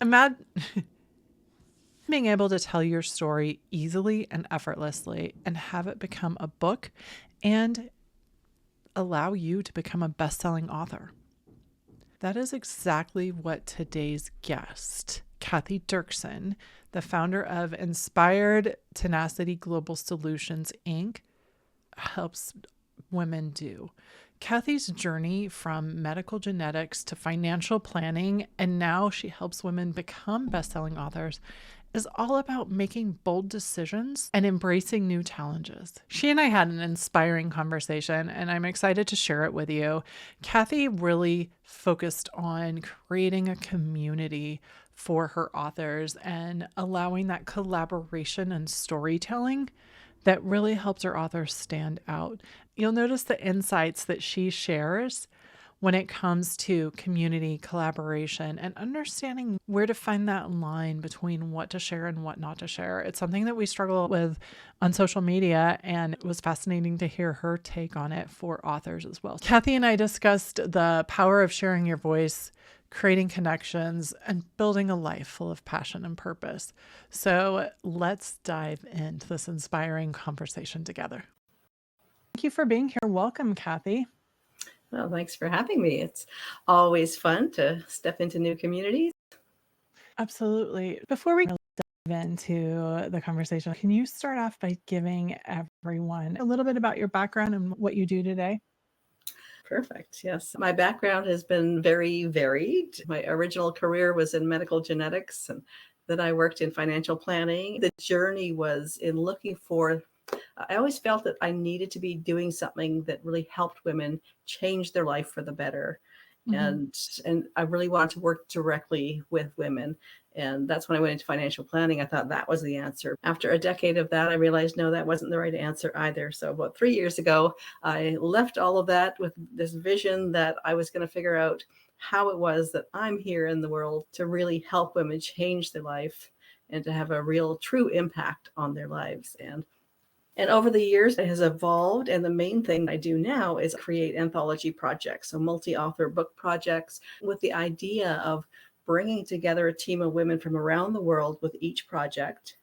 Imagine being able to tell your story easily and effortlessly and have it become a book and allow you to become a best-selling author. That is exactly what today's guest, Cathy Derksen, the founder of Inspired Tenacity Global Solutions, Inc., helps women do. Cathy's journey from medical genetics to financial planning, and now she helps women become best-selling authors, is all about making bold decisions and embracing new challenges. She and I had an inspiring conversation, and I'm excited to share it with you. Cathy really focused on creating a community for her authors and allowing that collaboration and storytelling that really helps her authors stand out. You'll notice the insights that she shares when it comes to community collaboration and understanding where to find that line between what to share and what not to share. It's something that we struggle with on social media, and it was fascinating to hear her take on it for authors as well. Cathy and I discussed the power of sharing your voice, creating connections, and building a life full of passion and purpose. So let's dive into this inspiring conversation together. Thank you for being here. Welcome, Cathy. Well, thanks for having me. It's always fun to step into new communities. Absolutely. Before we dive into the conversation, can you start off by giving everyone a little bit about your background and what you do today? Perfect. Yes. My background has been very varied. My original career was in medical genetics, and then I worked in financial planning. The journey was in looking for, I always felt that I needed to be doing something that really helped women change their life for the better. Mm-hmm. And I really wanted to work directly with women. And that's when I went into financial planning. I thought that was the answer. After a decade of that, I realized, no, that wasn't the right answer either. So about 3 years ago, I left all of that with this vision that I was going to figure out how it was that I'm here in the world to really help women change their life and to have a real true impact on their lives. And over the years, it has evolved. And the main thing I do now is create anthology projects, so multi-author book projects, with the idea of bringing together a team of women from around the world with each project,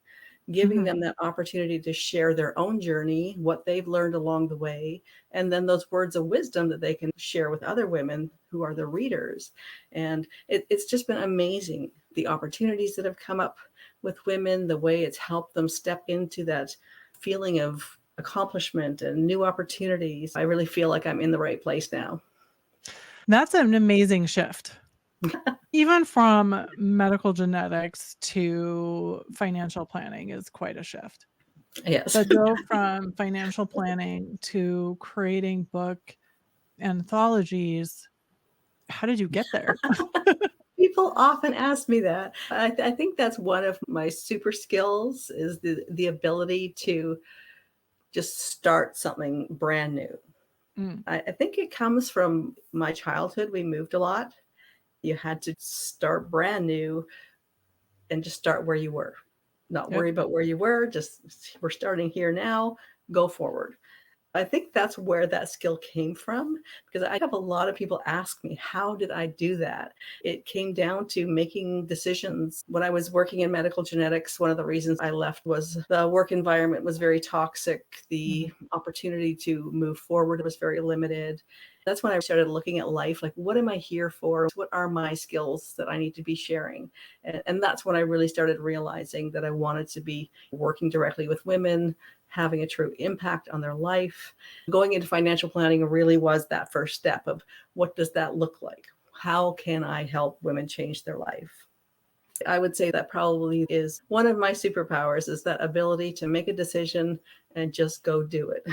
giving Mm-hmm. them that opportunity to share their own journey, what they've learned along the way, and then those words of wisdom that they can share with other women who are the readers. And it's just been amazing, the opportunities that have come up with women, the way it's helped them step into that feeling of accomplishment and new opportunities. I really feel like I'm in the right place now. That's an amazing shift. Even from medical genetics to financial planning is quite a shift. Yes. But go from financial planning to creating book anthologies, how did you get there? People often ask me that. I think that's one of my super skills is the ability to just start something brand new. Mm, I think it comes from my childhood. We moved a lot. You had to start brand new and just start where you were. Not yep. worry about where you were, just we're starting here now, go forward. I think that's where that skill came from because I have a lot of people ask me, how did I do that? It came down to making decisions. When I was working in medical genetics, one of the reasons I left was the work environment was very toxic. Mhm. The opportunity to move forward was very limited. That's when I started looking at life like, what am I here for? What are my skills that I need to be sharing? And that's when I really started realizing that I wanted to be working directly with women, having a true impact on their life. Going into financial planning really was that first step of what does that look like? How can I help women change their life? I would say that probably is one of my superpowers is that ability to make a decision and just go do it.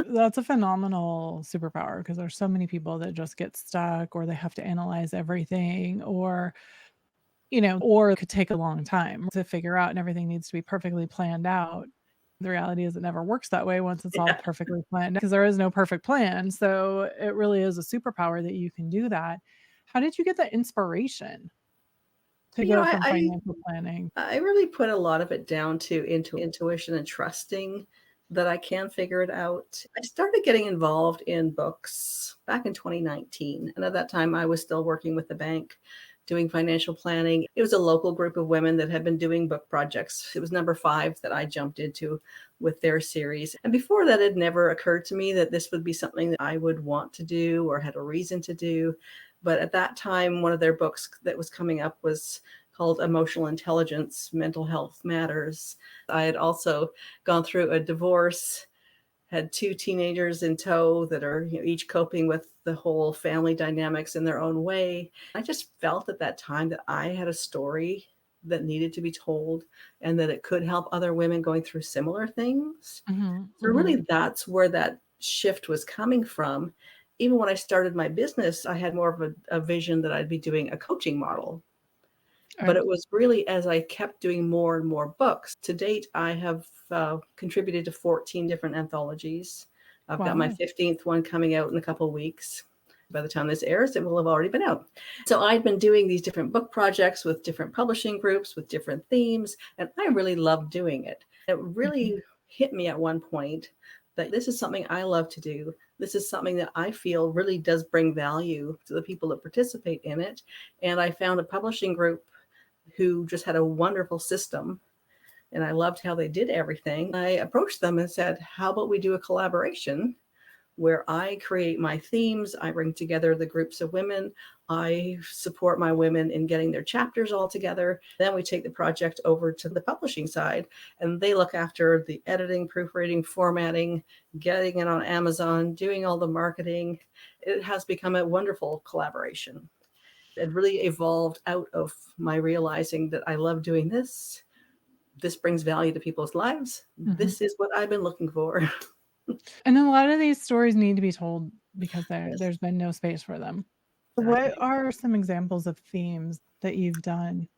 That's a phenomenal superpower because there's so many people that just get stuck or they have to analyze everything or it could take a long time to figure out and everything needs to be perfectly planned out. The reality is it never works that way once it's all Yeah. perfectly planned because there is no perfect plan. So it really is a superpower that you can do that. How did you get that inspiration to You know, go I, from I financial planning? I really put a lot of it down to intuition and trusting that I can figure it out. I started getting involved in books back in 2019. And at that time, I was still working with the bank. doing financial planning. It was a local group of women that had been doing book projects. It was number 5 that I jumped into with their series. And before that, it never occurred to me that this would be something that I would want to do or had a reason to do. But at that time, one of their books that was coming up was called Emotional Intelligence, Mental Health Matters. I had also gone through a divorce, had 2 teenagers in tow that are each coping with the whole family dynamics in their own way. I just felt at that time that I had a story that needed to be told and that it could help other women going through similar things. Mm-hmm. So really that's where that shift was coming from. Even when I started my business, I had more of a vision that I'd be doing a coaching model. But it was really as I kept doing more and more books. To date, I have contributed to 14 different anthologies. I've got my 15th one coming out in a couple of weeks. By the time this airs, it will have already been out. So I've been doing these different book projects with different publishing groups, with different themes, and I really love doing it. It really hit me at one point that this is something I love to do. This is something that I feel really does bring value to the people that participate in it. And I found a publishing group who just had a wonderful system, and I loved how they did everything. I approached them and said, how about we do a collaboration where I create my themes, I bring together the groups of women, I support my women in getting their chapters all together. Then we take the project over to the publishing side, and they look after the editing, proofreading, formatting, getting it on Amazon, doing all the marketing. It has become a wonderful collaboration. It really evolved out of my realizing that I love doing this. This brings value to people's lives. This is what I've been looking for. And a lot of these stories need to be told because Yes, there's been no space for them. What exactly. are some examples of themes that you've done?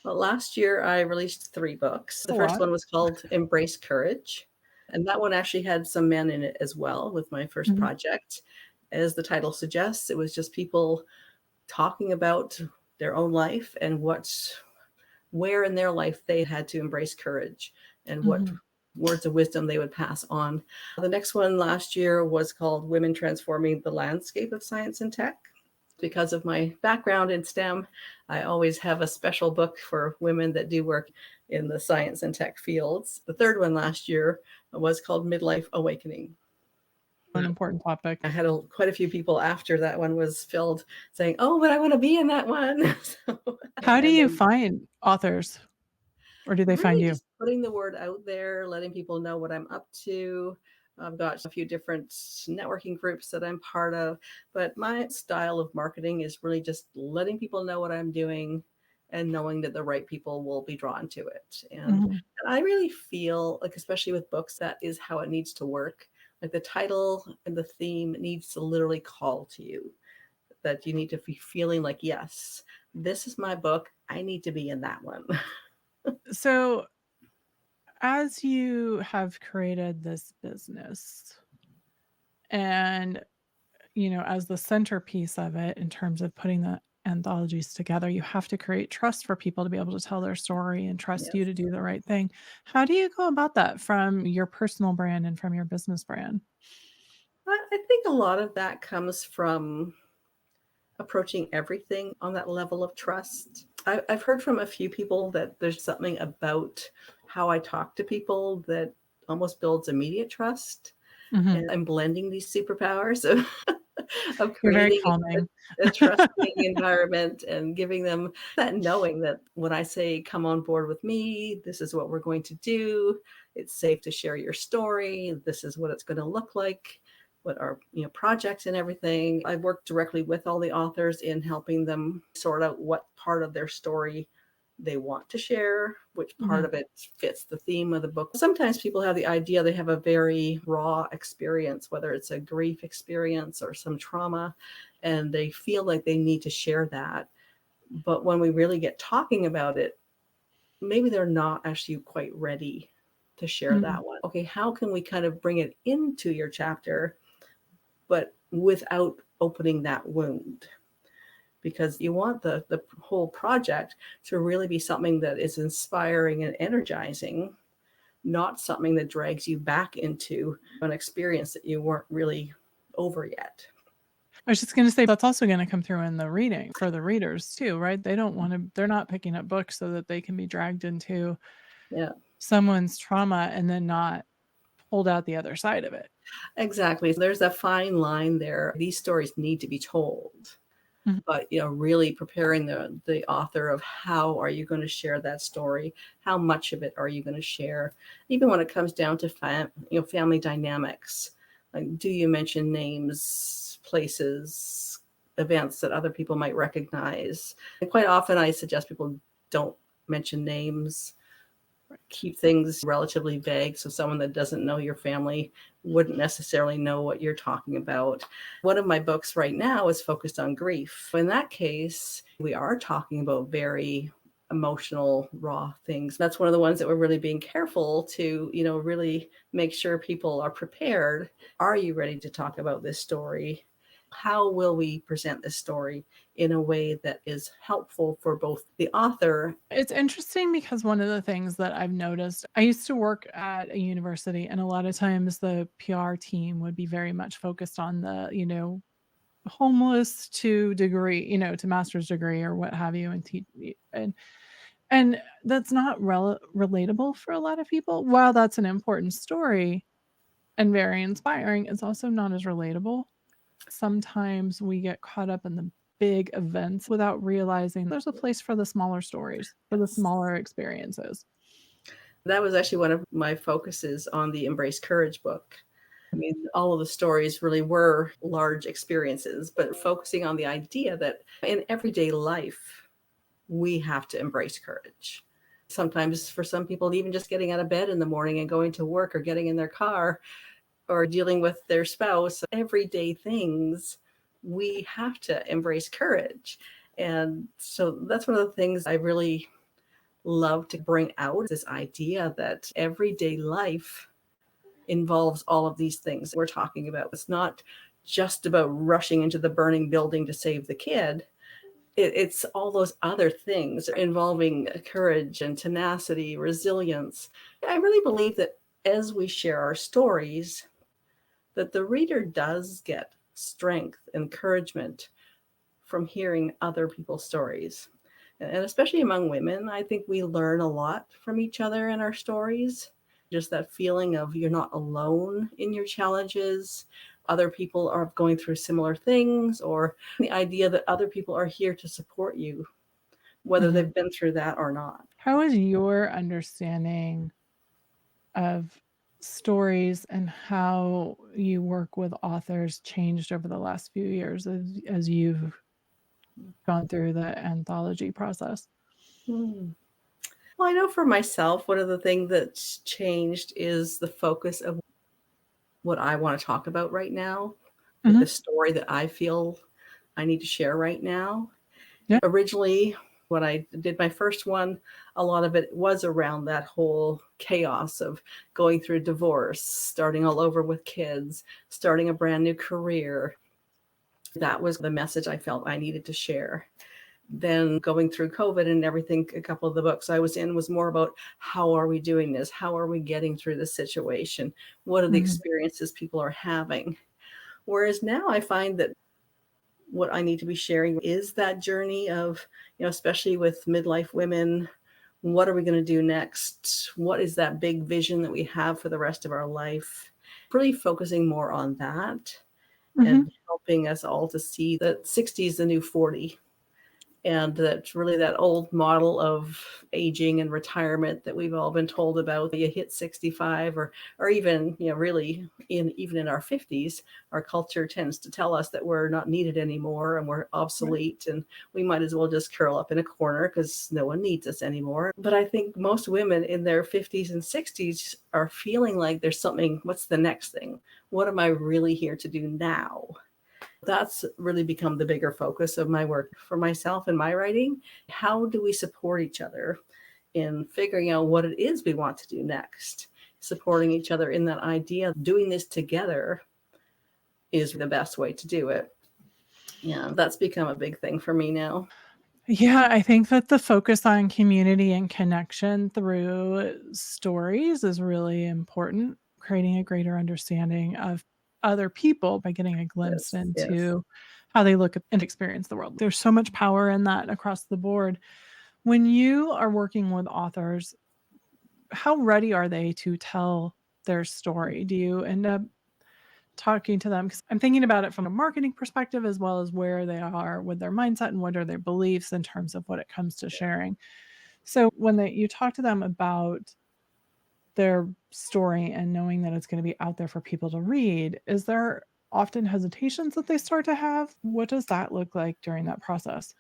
Well, last year I released 3 books. The A first lot. one was called Embrace Courage. And that one actually had some men in it as well with my first Mhm. project. As the title suggests, it was just people talking about their own life and where in their life they had to embrace courage and what Mhm. words of wisdom they would pass on. The next one last year was called Women Transforming the Landscape of Science and Tech. Because of my background in STEM, I always have a special book for women that do work in the science and tech fields. The third one last year was called Midlife Awakening. An important topic. I had quite a few people after that one was filled saying, "Oh, but I want to be in that one." How do And you then find authors, or do they find really you? just putting the word out there, letting people know what I'm up to. I've got a few different networking groups that I'm part of, but my style of marketing is really just letting people know what I'm doing and knowing that the right people will be drawn to it. And Mhm. I really feel like, especially with books, that is how it needs to work. Like the title and the theme needs to literally call to you, that you need to be feeling like, yes, this is my book. I need to be in that one. So, as you have created this business and, as the centerpiece of it in terms of putting the anthologies together, you have to create trust for people to be able to tell their story and trust you Yes. to do the right thing. How do you go about that from your personal brand and from your business brand? I think a lot of that comes from approaching everything on that level of trust. I've heard from a few people that there's something about how I talk to people that almost builds immediate trust. Mhm. And I'm blending these superpowers of, of You're very creating calming. a trusting environment and giving them that knowing that when I say, come on board with me, this is what we're going to do. It's safe to share your story. This is what it's going to look like, what our projects and everything. I work directly with all the authors in helping them sort out what part of their story they want to share, which part Mhm. of it fits the theme of the book. Sometimes people have the idea they have a very raw experience, whether it's a grief experience or some trauma, and they feel like they need to share that. But when we really get talking about it, maybe they're not actually quite ready to share Mhm. that one. Okay, how can we kind of bring it into your chapter, but without opening that wound? Because you want the whole project to really be something that is inspiring and energizing, not something that drags you back into an experience that you weren't really over yet. I was just gonna say that's also gonna come through in the reading for the readers too, right? They're not picking up books so that they can be dragged into Yeah. someone's trauma and then not pulled out the other side of it. Exactly. There's a fine line there. These stories need to be told, Mhm. but really preparing the author of how are you going to share that story? How much of it are you going to share? Even when it comes down to family dynamics, like do you mention names, places, events that other people might recognize? And quite often, I suggest people don't mention names, keep things relatively vague so someone that doesn't know your family wouldn't necessarily know what you're talking about. One of my books right now is focused on grief. In that case, we are talking about very emotional, raw things. That's one of the ones that we're really being careful to, really make sure people are prepared. Are you ready to talk about this story? How will we present this story in a way that is helpful for both the author? It's interesting because one of the things that I've noticed, I used to work at a university, and a lot of times the PR team would be very much focused on the, homeless to degree, to master's degree or what have you, and and that's not relatable for a lot of people. While that's an important story and very inspiring, it's also not as relatable. Sometimes we get caught up in the big events without realizing there's a place for the smaller stories, for the smaller experiences. That was actually one of my focuses on the Embrace Courage book. I mean, all of the stories really were large experiences, but focusing on the idea that in everyday life, we have to embrace courage. Sometimes for some people, even just getting out of bed in the morning and going to work or getting in their car or dealing with their spouse, everyday things, we have to embrace courage. And so that's one of the things I really love to bring out, this idea that everyday life involves all of these things we're talking about. It's not just about rushing into the burning building to save the kid. It's all those other things involving courage and tenacity, resilience. I really believe that as we share our stories, that the reader does get strength, encouragement from hearing other people's stories. And especially among women, I think we learn a lot from each other in our stories. Just that feeling of you're not alone in your challenges. Other people are going through similar things, or the idea that other people are here to support you, whether Mhm. they've been through that or not. How has your understanding of stories and how you work with authors changed over the last few years as you've gone through the anthology process? Hmm. Well, I know for myself, one of the things that's changed is the focus of what I want to talk about right now, like Mhm. the story that I feel I need to share right now. Yeah. Originally, when I did my first one, a lot of it was around that whole chaos of going through divorce, starting all over with kids, starting a brand new career. That was the message I felt I needed to share. Then going through COVID and everything, a couple of the books I was in was more about how are we doing this? How are we getting through this situation? What are the Mhm. experiences people are having? Whereas now I find that what I need to be sharing is that journey of, especially with midlife women, what are we going to do next? What is that big vision that we have for the rest of our life? Really focusing more on that Mhm. and helping us all to see that 60 is the new 40, and that's really that old model of aging and retirement that we've all been told about. You hit 65, or even really even in our 50s, our culture tends to tell us that we're not needed anymore and we're Right. obsolete and we might as well just curl up in a corner because no one needs us anymore. But I think most women in their 50s and 60s are feeling like there's something. What's the next thing? What am I really here to do now? That's really become the bigger focus of my work for myself and my writing. How do we support each other in figuring out what it is we want to do next? Supporting each other in that idea, doing this together is the best way to do it. Yeah, that's become a big thing for me now. Yeah, I think that the focus on community and connection through stories is really important, creating a greater understanding of other people by getting a glimpse Yes, yes. into how they look and experience the world. There's so much power in that across the board. When you are working with authors, how ready are they to tell their story? Do you end up talking to them? Because I'm thinking about it from a marketing perspective as well as where they are with their mindset and what are their beliefs in terms of what it comes to sharing. So when you talk to them about their story and knowing that it's going to be out there for people to read, is there often hesitations that they start to have? What does that look like during that process?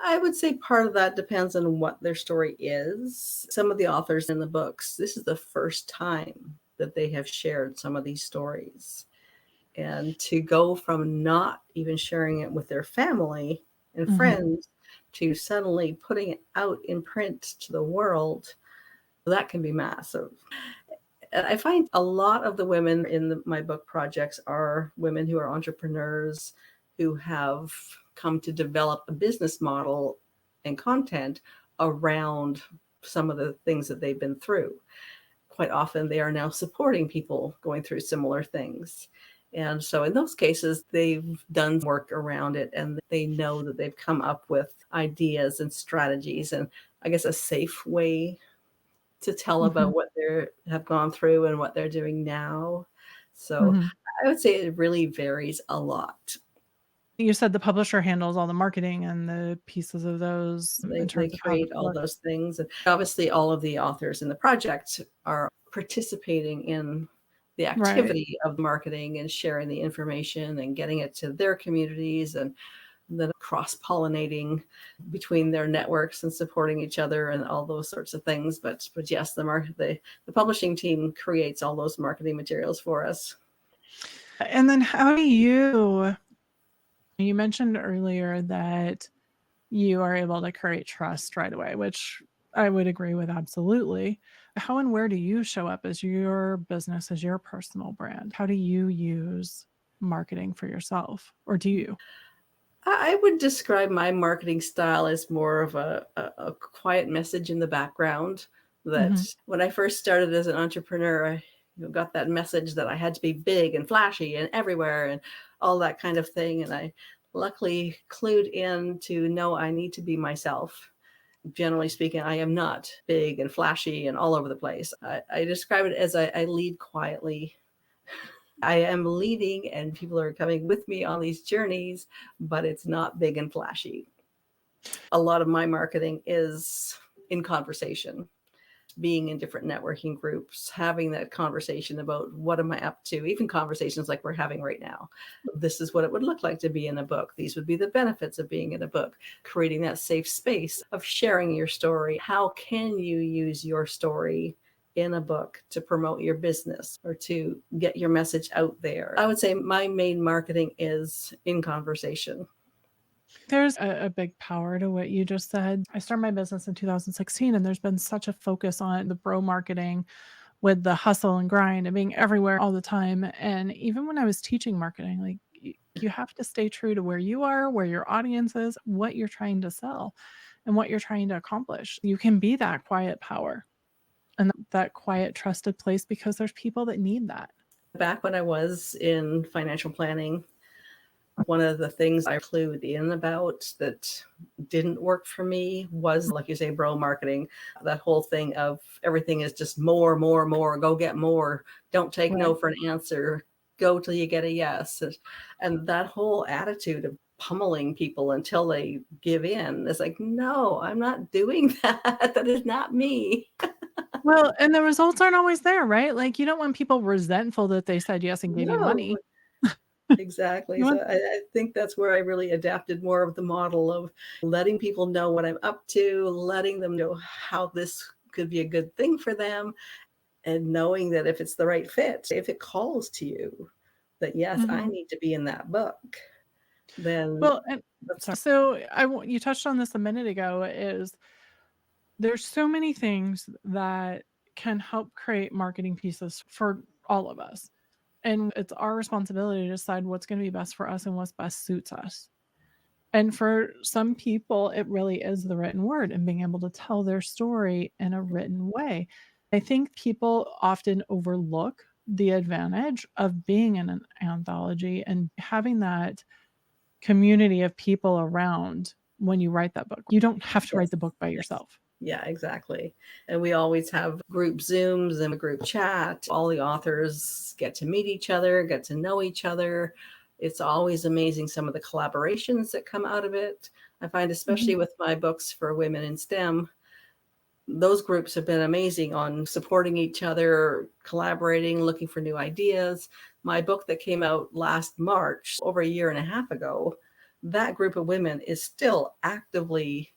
I would say part of that depends on what their story is. Some of the authors in the books, this is the first time that they have shared some of these stories. And to go from not even sharing it with their family and Mhm. friends to suddenly putting it out in print to the world, that can be massive. And I find a lot of the women in my book projects are women who are entrepreneurs who have come to develop a business model and content around some of the things that they've been through. Quite often, they are now supporting people going through similar things. And so, in those cases, they've done work around it and they know that they've come up with ideas and strategies and, I guess, a safe way to tell Mhm. about what they have gone through and what they're doing now. So Mhm. I would say it really varies a lot. You said the publisher handles all the marketing and the pieces of those in They terms of how the create all book. those things. And obviously, all of the authors in the project are participating in the Right. activity of marketing and sharing the information and getting it to their communities and then cross pollinating between their networks and supporting each other and all those sorts of things. But yes, the publishing team creates all those marketing materials for us. And then how do you mentioned earlier that you are able to create trust right away, which I would agree with absolutely. How and where do you show up as your business, as your personal brand? How do you use marketing for yourself? Or do you? I would describe my marketing style as more of a quiet message in the background. That Mhm. when I first started as an entrepreneur, I got that message that I had to be big and flashy and everywhere and all that kind of thing. And I luckily clued in to know I need to be myself. Generally speaking, I am not big and flashy and all over the place. I describe it as I lead quietly. I am leading and people are coming with me on these journeys, but it's not big and flashy. A lot of my marketing is in conversation, being in different networking groups, having that conversation about what am I up to, even conversations like we're having right now. This is what it would look like to be in a book. These would be the benefits of being in a book, creating that safe space of sharing your story. How can you use your story in a book to promote your business or to get your message out there? I would say my main marketing is in conversation. There's a big power to what you just said. I started my business in 2016, and there's been such a focus on the bro marketing with the hustle and grind and being everywhere all the time. And even when I was teaching marketing, like you have to stay true to where you are, where your audience is, what you're trying to sell, and what you're trying to accomplish. You can be that quiet power and that quiet, trusted place because there's people that need that. Back when I was in financial planning, one of the things I clued in about that didn't work for me was, like you say, bro marketing. That whole thing of everything is just more, more, more, go get more. Don't take no Right. for an answer. Go till you get a yes. And that whole attitude of pummeling people until they give in is like, no, I'm not doing that. That is not me. Well, and the results aren't always there, right? Like you don't want people resentful that they said yes and gave you No, money. exactly. You So want I think that's where I really adapted more of the model of letting people know what I'm up to, letting them know how this could be a good thing for them, and knowing that if it's the right fit, if it calls to you, that yes, I Mhm. need to be in that book, then Well, and that's so you touched on this a minute ago is there's so many things that can help create marketing pieces for all of us. And it's our responsibility to decide what's going to be best for us and what's best suits us. And for some people, it really is the written word and being able to tell their story in a written way. I think people often overlook the advantage of being in an anthology and having that community of people around when you write that book. You don't have to write the book by yourself. Yeah, exactly. And we always have group Zooms and a group chat. All the authors get to meet each other, get to know each other. It's always amazing some of the collaborations that come out of it. I find, especially with my books for women in STEM, those groups have been amazing on supporting each other, collaborating, looking for new ideas. My book that came out last March, over a year and a half ago, that group of women is still actively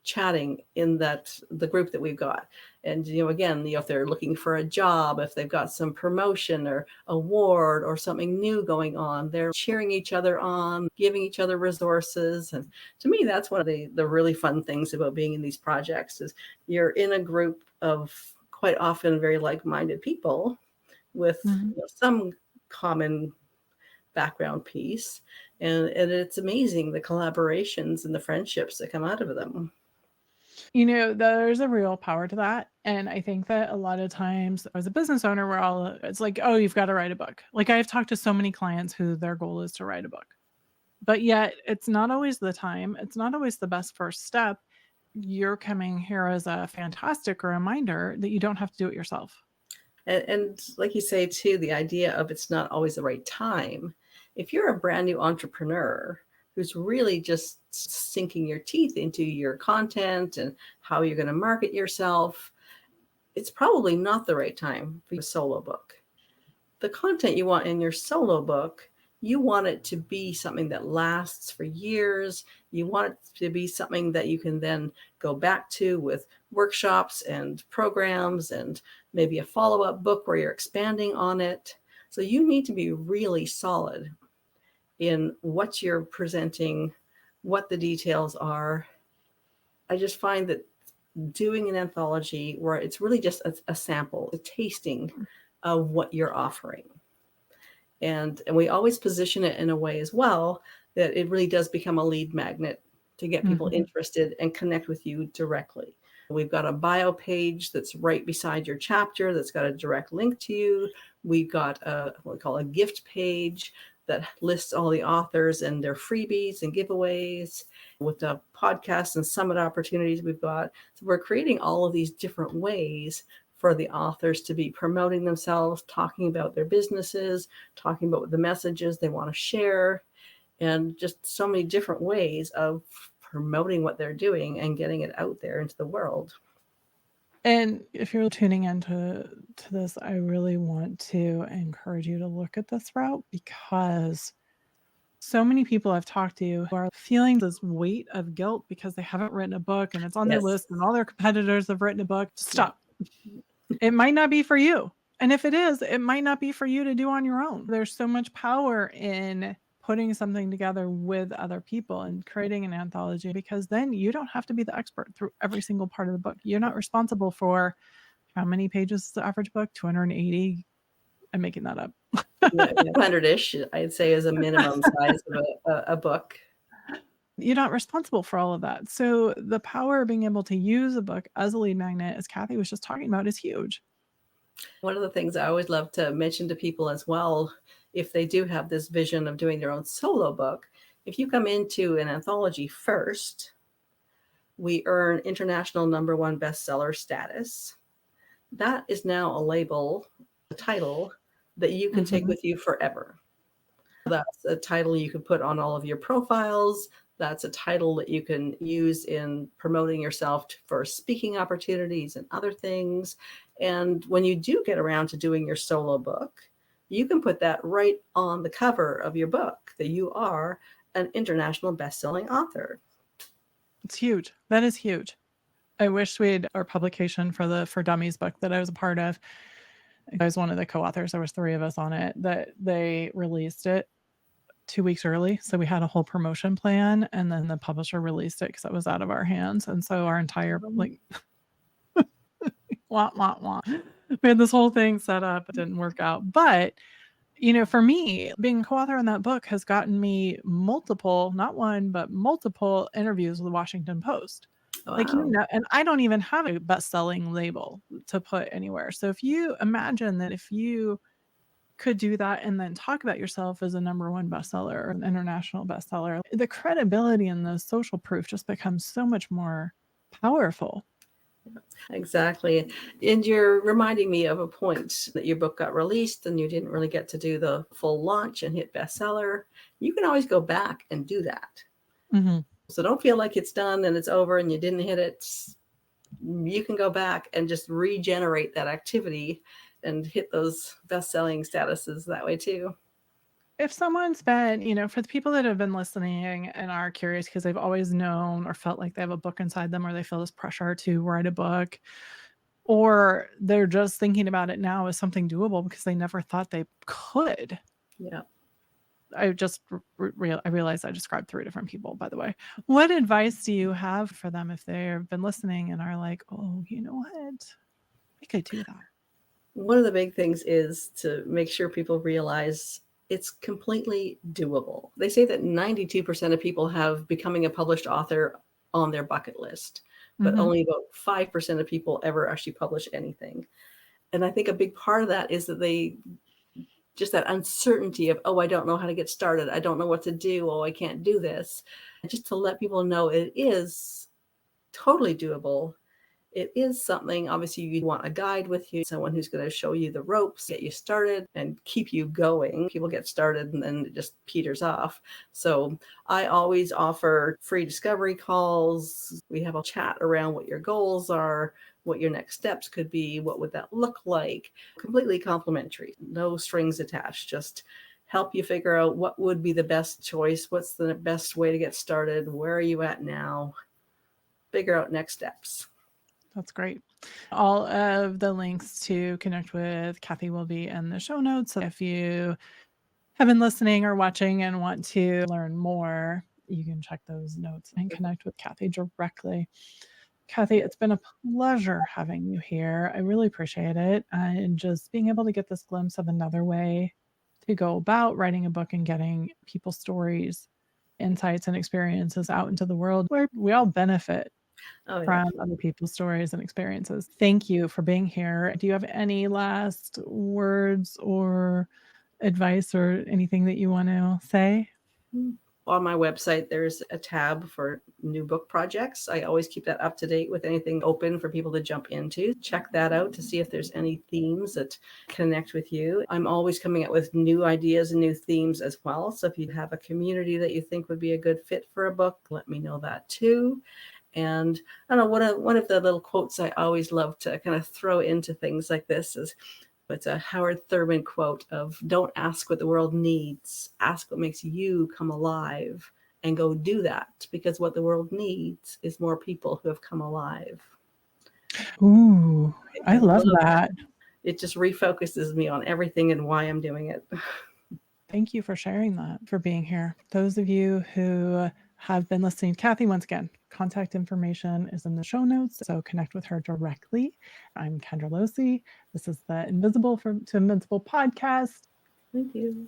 chatting in the group that we've got. And again, if they're looking for a job, if they've got some promotion or award or something new going on, they're cheering each other on, giving each other resources. And to me, that's one of the really fun things about being in these projects is you're in a group of quite often very like-minded people with some common background piece. And it's amazing the collaborations and the friendships that come out of them. There's a real power to that. And I think that a lot of times as a business owner, it's like, oh, you've got to write a book. Like I've talked to so many clients who their goal is to write a book, but yet it's not always the time. It's not always the best first step. You're coming here as a fantastic reminder that you don't have to do it yourself. And like you say, too, the idea of it's not always the right time. If you're a brand new entrepreneur who's really just sinking your teeth into your content and how you're going to market yourself, it's probably not the right time for your solo book. The content you want in your solo book, you want it to be something that lasts for years. You want it to be something that you can then go back to with workshops and programs and maybe a follow-up book where you're expanding on it. So you need to be really solid in what you're presenting, what the details are. I just find that doing an anthology where it's really just a sample, a tasting of what you're offering. And we always position it in a way as well that it really does become a lead magnet to get people interested and connect with you directly. We've got a bio page that's right beside your chapter that's got a direct link to you. We've got what we call a gift page that lists all the authors and their freebies and giveaways. With the podcast and summit opportunities we've got. So we're creating all of these different ways for the authors to be promoting themselves, talking about their businesses, talking about the messages they want to share, and just so many different ways of promoting what they're doing and getting it out there into the world. And if you're tuning into this, I really want to encourage you to look at this route because so many people I've talked to who are feeling this weight of guilt because they haven't written a book and it's on their list and all their competitors have written a book. Stop. It might not be for you. And if it is, it might not be for you to do on your own. There's so much power in putting something together with other people and creating an anthology because then you don't have to be the expert through every single part of the book. You're not responsible for how many pages is the average book? 280. I'm making that up. 100-ish, I'd say, is a minimum size of a book. You're not responsible for all of that. So the power of being able to use a book as a lead magnet, as Cathy was just talking about, is huge. One of the things I always love to mention to people as well, if they do have this vision of doing their own solo book, if you come into an anthology first, we earn international #1 bestseller status. That is now a label, a title that you can take with you forever. That's a title you can put on all of your profiles. That's a title that you can use in promoting yourself for speaking opportunities and other things. And when you do get around to doing your solo book, you can put that right on the cover of your book that you are an international best-selling author. It's huge. That is huge. I wish we had our publication for Dummies book that I was a part of. I was one of the co-authors. There was 3 of us on it, that they released it 2 weeks early. So we had a whole promotion plan and then the publisher released it because it was out of our hands. And so our entire wah, wah, wah. We had this whole thing set up. It didn't work out. But, for me, being co-author on that book has gotten me multiple, not one, but multiple interviews with the Washington Post. Like, Wow. and I don't even have a best-selling label to put anywhere. So if you imagine that if you could do that and then talk about yourself as a number one bestseller or an international bestseller, the credibility and the social proof just becomes so much more powerful. Exactly. And you're reminding me of a point that your book got released and you didn't really get to do the full launch and hit bestseller. You can always go back and do that. Mm-hmm. So don't feel like it's done and it's over and you didn't hit it. You can go back and just regenerate that activity and hit those best-selling statuses that way too. If someone's been, for the people that have been listening and are curious because they've always known or felt like they have a book inside them or they feel this pressure to write a book, or they're just thinking about it now as something doable because they never thought they could. Yeah. I just I realized I described 3 different people, by the way. What advice do you have for them if they've been listening and are like, "Oh, you know what? I could do that." One of the big things is to make sure people realize it's completely doable. They say that 92% of people have becoming a published author on their bucket list, but Mhm. only about 5% of people ever actually publish anything. And I think a big part of that is that they just that uncertainty of, oh, I don't know how to get started. I don't know what to do. Oh, I can't do this. And just to let people know it is totally doable. It is something, obviously, you'd want a guide with you, someone who's going to show you the ropes, get you started, and keep you going. People get started and then it just peters off. So I always offer free discovery calls. We have a chat around what your goals are, what your next steps could be, what would that look like. Completely complimentary, no strings attached, just help you figure out what would be the best choice, what's the best way to get started, where are you at now, figure out next steps. That's great. All of the links to connect with Cathy will be in the show notes. So if you have been listening or watching and want to learn more, you can check those notes and connect with Cathy directly. Cathy, it's been a pleasure having you here. I really appreciate it. And just being able to get this glimpse of another way to go about writing a book and getting people's stories, insights, and experiences out into the world where we all benefit Oh, yeah. from other people's stories and experiences. Thank you for being here. Do you have any last words or advice or anything that you want to say? On my website, there's a tab for new book projects. I always keep that up to date with anything open for people to jump into. Check that out to see if there's any themes that connect with you. I'm always coming up with new ideas and new themes as well. So if you have a community that you think would be a good fit for a book, let me know that too. And I don't know, one of the little quotes I always love to kind of throw into things like this is, it's a Howard Thurman quote of, don't ask what the world needs, ask what makes you come alive, and go do that, because what the world needs is more people who have come alive. Ooh, I I love love that. that. It just refocuses me on everything and why I'm doing it. Thank you for sharing that, for being here. Those of you who have been listening, Cathy, once again, contact information is in the show notes, so connect with her directly. I'm Kendra Losee. This is the Invisible to Invincible podcast. Thank you.